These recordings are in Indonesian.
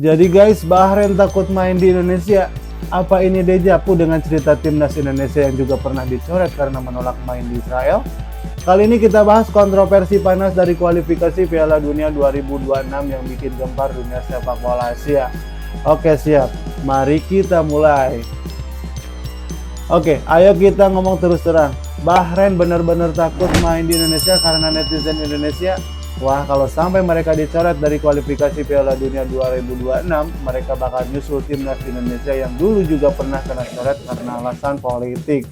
Jadi guys, Bahrain takut main di Indonesia. Apa ini dejavu dengan cerita timnas Indonesia yang juga pernah dicoret karena menolak main di Israel? Kali ini kita bahas kontroversi panas dari kualifikasi Piala Dunia 2026 yang bikin gempar dunia sepak bola Asia. Oke, siap. Mari kita mulai. Oke, ayo kita ngomong terus terang. Bahrain benar-benar takut main di Indonesia karena netizen Indonesia. Wah, kalau sampai mereka dicoret dari kualifikasi Piala Dunia 2026, mereka bakal nyusul timnas Indonesia yang dulu juga pernah kena coret karena alasan politik.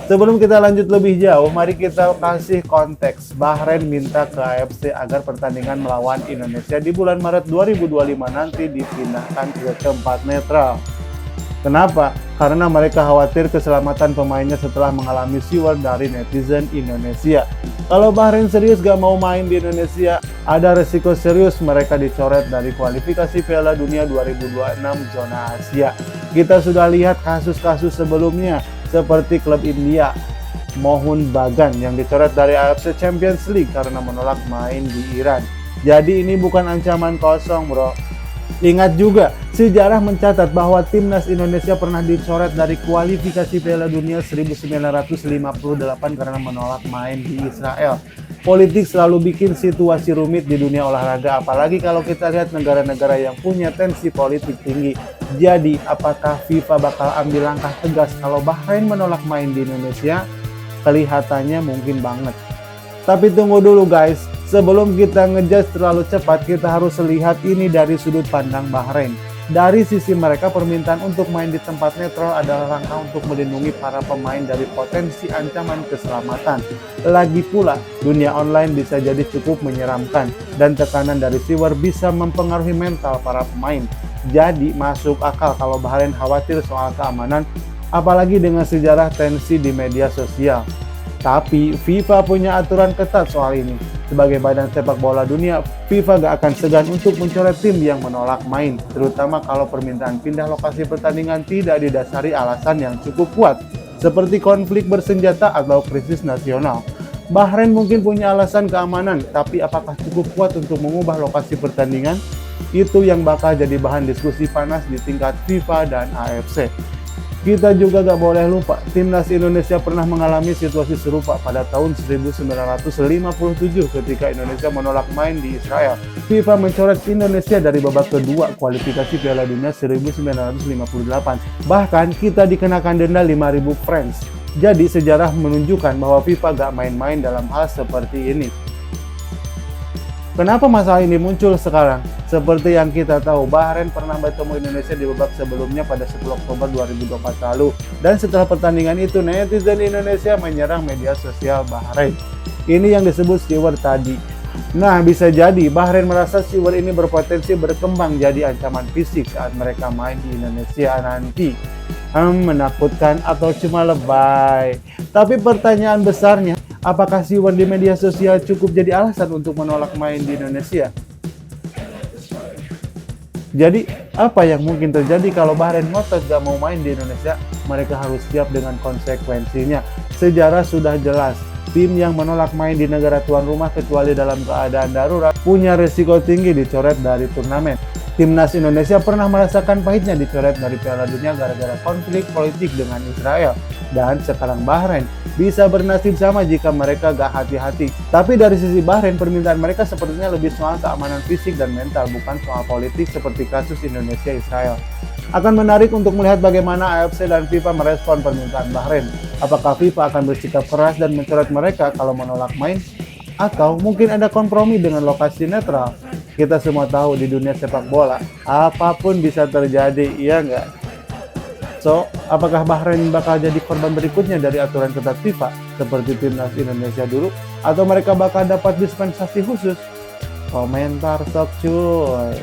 Sebelum kita lanjut lebih jauh, mari kita kasih konteks. Bahrain minta ke AFC agar pertandingan melawan Indonesia di bulan Maret 2025 nanti dipindahkan ke tempat netral. Kenapa? Karena mereka khawatir keselamatan pemainnya setelah mengalami siwer dari netizen Indonesia. Kalau Bahrain serius gak mau main di Indonesia, ada resiko serius mereka dicoret dari kualifikasi Piala Dunia 2026 zona Asia. Kita sudah lihat kasus-kasus sebelumnya, seperti klub India, Mohun Bagan yang dicoret dari AFC Champions League karena menolak main di Iran. Jadi ini bukan ancaman kosong, bro. Ingat juga, sejarah mencatat bahwa timnas Indonesia pernah dicoret dari kualifikasi Piala Dunia 1958 karena menolak main di Israel. Politik selalu bikin situasi rumit di dunia olahraga, apalagi kalau kita lihat negara-negara yang punya tensi politik tinggi. Jadi, apakah FIFA bakal ambil langkah tegas kalau Bahrain menolak main di Indonesia? Kelihatannya mungkin banget. Tapi tunggu dulu guys. Sebelum kita ngejudge terlalu cepat, kita harus lihat ini dari sudut pandang Bahrain. Dari sisi mereka, permintaan untuk main di tempat netral adalah langkah untuk melindungi para pemain dari potensi ancaman keselamatan. Lagi pula, dunia online bisa jadi cukup menyeramkan, dan tekanan dari viewer bisa mempengaruhi mental para pemain. Jadi, masuk akal kalau Bahrain khawatir soal keamanan, apalagi dengan sejarah tensi di media sosial. Tapi FIFA punya aturan ketat soal ini. Sebagai badan sepak bola dunia, FIFA gak akan segan untuk mencoret tim yang menolak main, terutama kalau permintaan pindah lokasi pertandingan tidak didasari alasan yang cukup kuat, seperti konflik bersenjata atau krisis nasional. Bahrain mungkin punya alasan keamanan, tapi apakah cukup kuat untuk mengubah lokasi pertandingan? Itu yang bakal jadi bahan diskusi panas di tingkat FIFA dan AFC. Kita juga gak boleh lupa, timnas Indonesia pernah mengalami situasi serupa pada tahun 1957 ketika Indonesia menolak main di Israel. FIFA mencoret Indonesia dari babak kedua kualifikasi Piala Dunia 1958. Bahkan kita dikenakan denda 5.000 francs. Jadi sejarah menunjukkan bahwa FIFA gak main-main dalam hal seperti ini. Kenapa masalah ini muncul sekarang? Seperti yang kita tahu, Bahrain pernah bertemu Indonesia di babak sebelumnya pada 10 Oktober 2024 lalu. Dan setelah pertandingan itu, netizen Indonesia menyerang media sosial Bahrain. Ini yang disebut siwer tadi. Nah, bisa jadi Bahrain merasa siwer ini berpotensi berkembang jadi ancaman fisik saat mereka main di Indonesia nanti. Menakutkan atau cuma lebay? Tapi pertanyaan besarnya, apakah siwer di media sosial cukup jadi alasan untuk menolak main di Indonesia? Jadi, apa yang mungkin terjadi kalau Bahrain ngotot gak mau main di Indonesia? Mereka harus siap dengan konsekuensinya. Sejarah sudah jelas, tim yang menolak main di negara tuan rumah kecuali dalam keadaan darurat punya risiko tinggi dicoret dari turnamen. Timnas Indonesia pernah merasakan pahitnya dicoret dari Piala Dunia gara-gara konflik politik dengan Israel. Dan sekarang Bahrain bisa bernasib sama jika mereka gak hati-hati. Tapi dari sisi Bahrain, permintaan mereka sepertinya lebih soal keamanan fisik dan mental, bukan soal politik seperti kasus Indonesia-Israel. Akan menarik untuk melihat bagaimana AFC dan FIFA merespon permintaan Bahrain. Apakah FIFA akan bersikap keras dan mencoret mereka kalau menolak main? Atau mungkin ada kompromi dengan lokasi netral? Kita semua tahu di dunia sepak bola, apapun bisa terjadi, iya nggak? So, apakah Bahrain bakal jadi korban berikutnya dari aturan ketat FIFA, seperti timnas Indonesia dulu? Atau mereka bakal dapat dispensasi khusus? Komentar sok cuy!